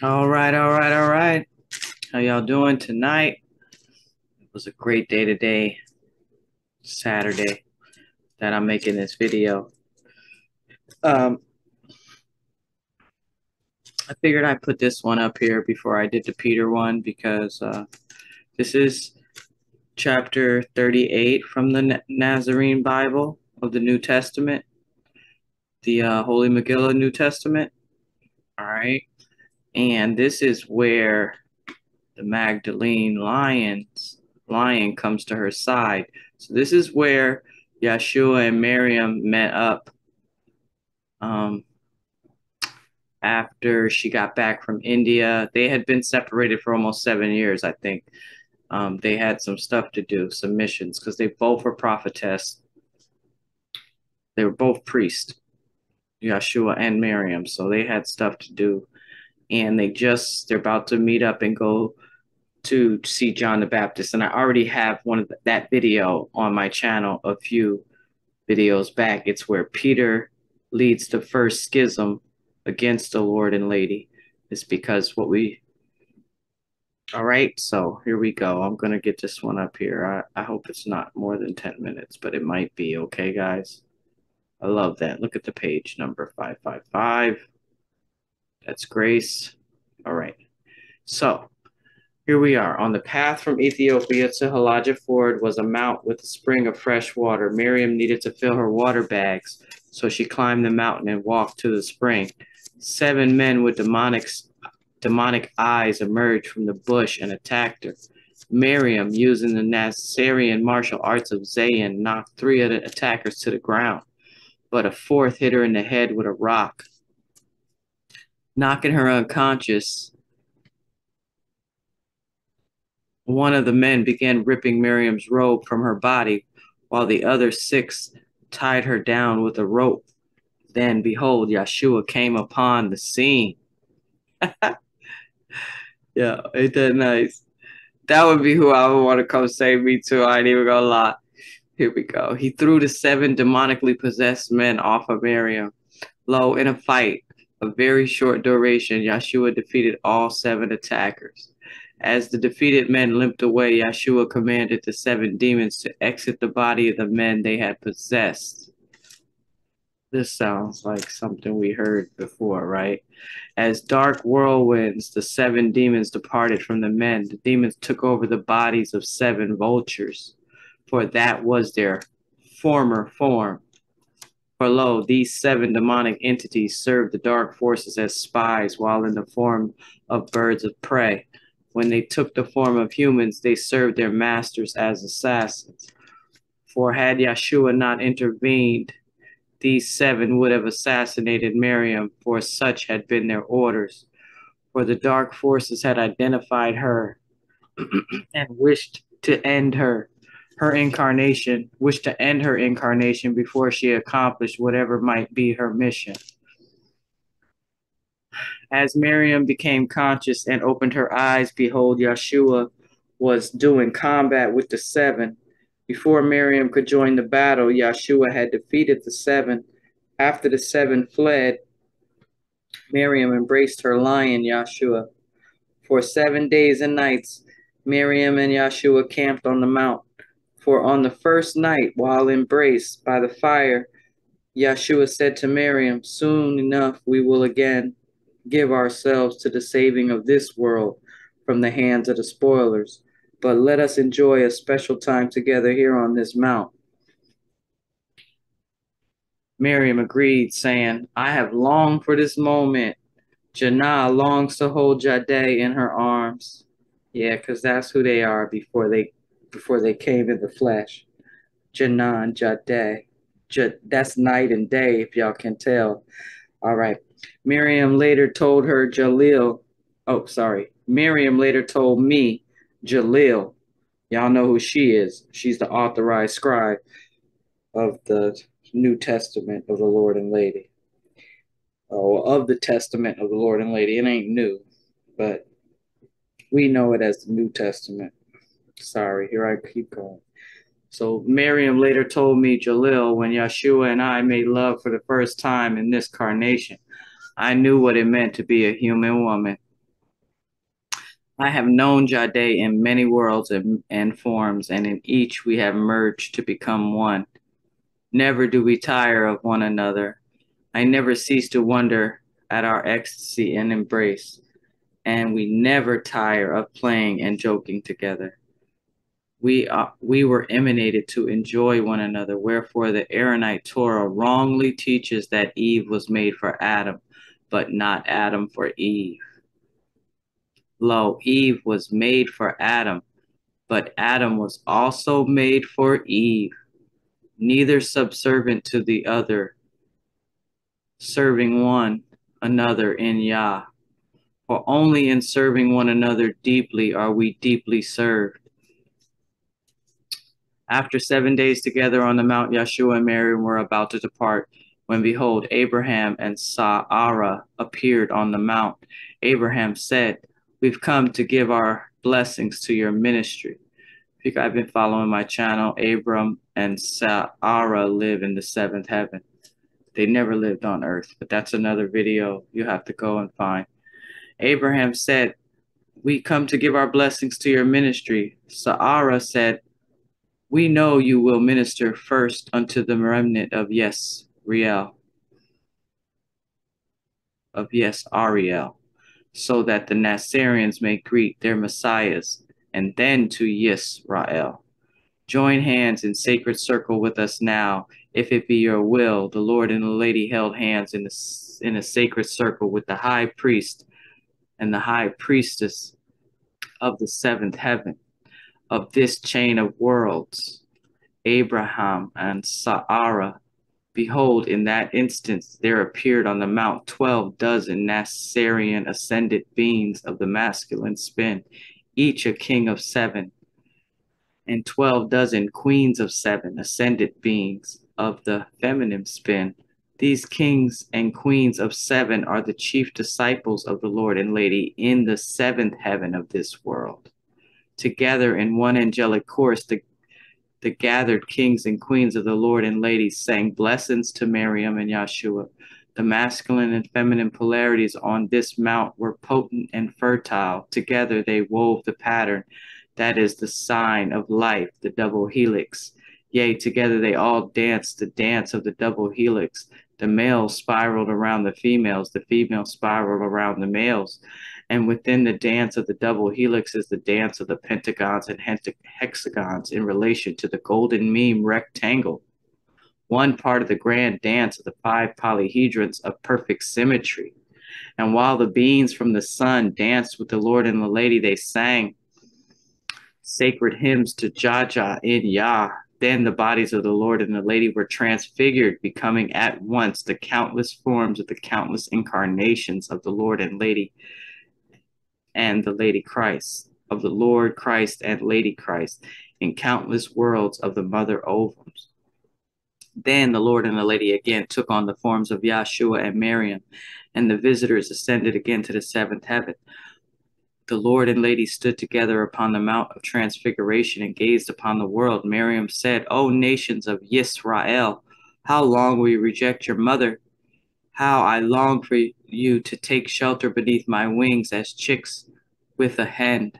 All right, all right, all right. How y'all doing tonight? It was a great day today, Saturday, that I'm making this video. Um, I figured I'd put this one up here before I did the Peter one because this is chapter 38 from the Nazarean Bible of the New Testament, the Holy Megillah New Testament. All right. And this is where the Magdalene lion comes to her side. So this is where Yeshua and Miriam met up um, after she got back from India. They had been separated for almost 7 years, I think. They had some stuff to do, some missions, because they both were prophetess. They were both priests, Yeshua and Miriam. So they had stuff to do. And they're about to meet up and go to see John the Baptist. And I already have that video on my channel a few videos back. It's where Peter leads the first schism against the Lord and Lady. It's because all right, so here we go. I'm going to get this one up here. I hope it's not more than 10 minutes, but it might be. Okay, guys? I love that. Look at the page number 555. That's Grace. All right. So here we are. On the path from Ethiopia to Halajah Ford was a mount with a spring of fresh water. Miriam needed to fill her water bags, so she climbed the mountain and walked to the spring. 7 men with demonic eyes emerged from the bush and attacked her. Miriam, using the Nasarean martial arts of Zayn, knocked 3 of the attackers to the ground, but a 4th hit her in the head with a rock, knocking her unconscious. One of the men began ripping Miriam's robe from her body, while the other 6 tied her down with a rope. Then, behold, Yeshua came upon the scene. Yeah, ain't that nice? That would be who I would want to come save me too. I ain't even gonna lie. Here we go. He threw the 7 demonically possessed men off of Miriam. Lo, in a fight of very short duration, Yeshua defeated all 7 attackers. As the defeated men limped away, Yeshua commanded the 7 demons to exit the body of the men they had possessed. This sounds like something we heard before, right? As dark whirlwinds, the 7 demons departed from the men. The demons took over the bodies of 7 vultures, for that was their former form. For lo, these 7 demonic entities served the dark forces as spies while in the form of birds of prey. When they took the form of humans, they served their masters as assassins. For had Yeshua not intervened, these 7 would have assassinated Miriam, for such had been their orders. For the dark forces had identified her and wished to end her incarnation before she accomplished whatever might be her mission. As Miriam became conscious and opened her eyes, behold, Yeshua was doing combat with the 7. Before Miriam could join the battle, Yeshua had defeated the 7. After the 7 fled, Miriam embraced her lion, Yeshua. For 7 days and nights, Miriam and Yeshua camped on the mount. For on the first night, while embraced by the fire, Yeshua said to Miriam, soon enough we will again give ourselves to the saving of this world from the hands of the spoilers. But let us enjoy a special time together here on this mount. Miriam agreed, saying, I have longed for this moment. Jannah longs to hold Jadeh in her arms. Yeah, because that's who they are before they came in the flesh. Jannah and Jadeh. That's night and day, if y'all can tell. All right. Miriam later told me, Jalil. Y'all know who she is. She's the authorized scribe of the New Testament of the Lord and Lady. Oh, of the Testament of the Lord and Lady. It ain't new, but we know it as the New Testament. Sorry, here I keep going. So Miriam later told me, Jalil, when Yeshua and I made love for the first time in this carnation, I knew what it meant to be a human woman. I have known Jade in many worlds and forms, and in each we have merged to become one. Never do we tire of one another. I never cease to wonder at our ecstasy and embrace, and we never tire of playing and joking together. We were emanated to enjoy one another, wherefore the Aaronite Torah wrongly teaches that Eve was made for Adam, but not Adam for Eve. Lo, Eve was made for Adam, but Adam was also made for Eve, neither subservient to the other, serving one another in Yah. For only in serving one another deeply are we deeply served. After 7 days together on the mount, Yeshua and Mary were about to depart, when behold, Abraham and Sarah appeared on the mount. Abraham said, "We've come to give our blessings to your ministry." If you guys have been following my channel, Abram and Sarah live in the seventh heaven. They never lived on earth, but that's another video you have to go and find. Abraham said, "We come to give our blessings to your ministry." Sarah said, "We know you will minister first unto the remnant of Ariel, so that the Nasareans may greet their messiahs, and then to Yisrael. Join hands in sacred circle with us now, if it be your will." The Lord and the Lady held hands in a sacred circle with the high priest and the high priestess of the seventh heaven, of this chain of worlds, Abraham and Sarah. Behold, in that instant there appeared on the mount 12 dozen Nasarean ascended beings of the masculine spin, each a king of seven, and 12 dozen queens of seven ascended beings of the feminine spin. These kings and queens of seven are the chief disciples of the Lord and Lady in the seventh heaven of this world. Together in one angelic chorus, the gathered kings and queens of the Lord and Lady sang blessings to Miriam and Yeshua. The masculine and feminine polarities on this mount were potent and fertile. Together they wove the pattern that is the sign of life, the double helix. Yea, together they all danced the dance of the double helix. The males spiraled around the females spiraled around the males. And within the dance of the double helix is the dance of the pentagons and hexagons in relation to the golden mean rectangle, one part of the grand dance of the five polyhedrons of perfect symmetry. And while the beings from the sun danced with the Lord and the Lady, they sang sacred hymns to Jaja in Yah. Then the bodies of the Lord and the Lady were transfigured, becoming at once the countless forms of the countless incarnations of the Lord and Lady and the Lady Christ, of the Lord Christ and Lady Christ, in countless worlds of the mother ovums. Then the Lord and the Lady again took on the forms of Yeshua and Miriam, and the visitors ascended again to the seventh heaven. The Lord and Lady stood together upon the Mount of Transfiguration and gazed upon the world. Miriam said, "O nations of Yisrael, how long will you reject your mother? How I long for you to take shelter beneath my wings as chicks with a hen.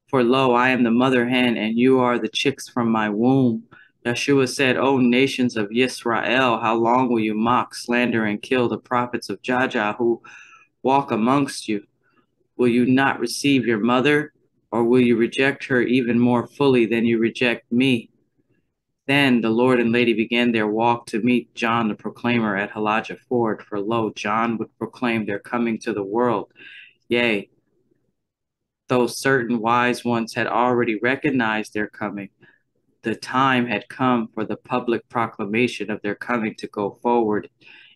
For lo, I am the mother hen, and you are the chicks from my womb." Yeshua said, "O nations of Yisrael, how long will you mock, slander, and kill the prophets of Jaja who walk amongst you? Will you not receive your mother, or will you reject her even more fully than you reject me?" Then the Lord and Lady began their walk to meet John the Proclaimer at Halajah Ford, for lo, John would proclaim their coming to the world. Yea, though certain wise ones had already recognized their coming, the time had come for the public proclamation of their coming to go forward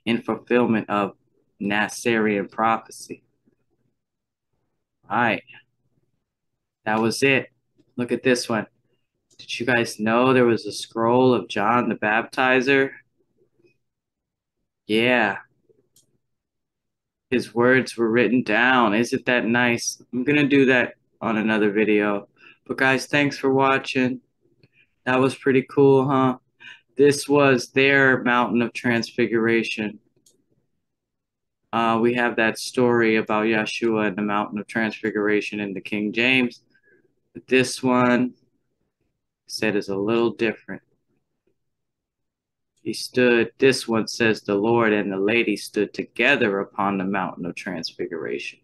in fulfillment of Nasarean prophecy. All right, that was it. Look at this one. Did you guys know there was a scroll of John the Baptizer? Yeah, his words were written down. Isn't that nice? I'm going to do that on another video. But guys, thanks for watching. That was pretty cool, huh? This was their mountain of transfiguration. We have that story about Yeshua and the Mountain of Transfiguration in the King James. But this one said is a little different. This one says the Lord and the lady stood together upon the Mountain of Transfiguration.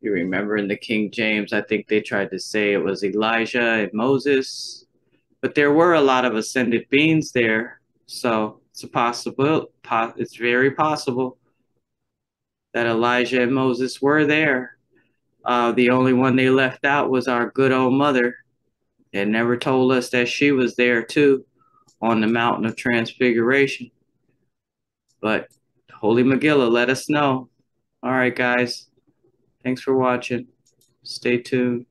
You remember in the King James, I think they tried to say it was Elijah and Moses, but there were a lot of ascended beings there. So it's very possible that Elijah and Moses were there. The only one they left out was our good old mother. They never told us that she was there too on the Mountain of Transfiguration. But Holy Megillah, let us know. All right, guys. Thanks for watching. Stay tuned.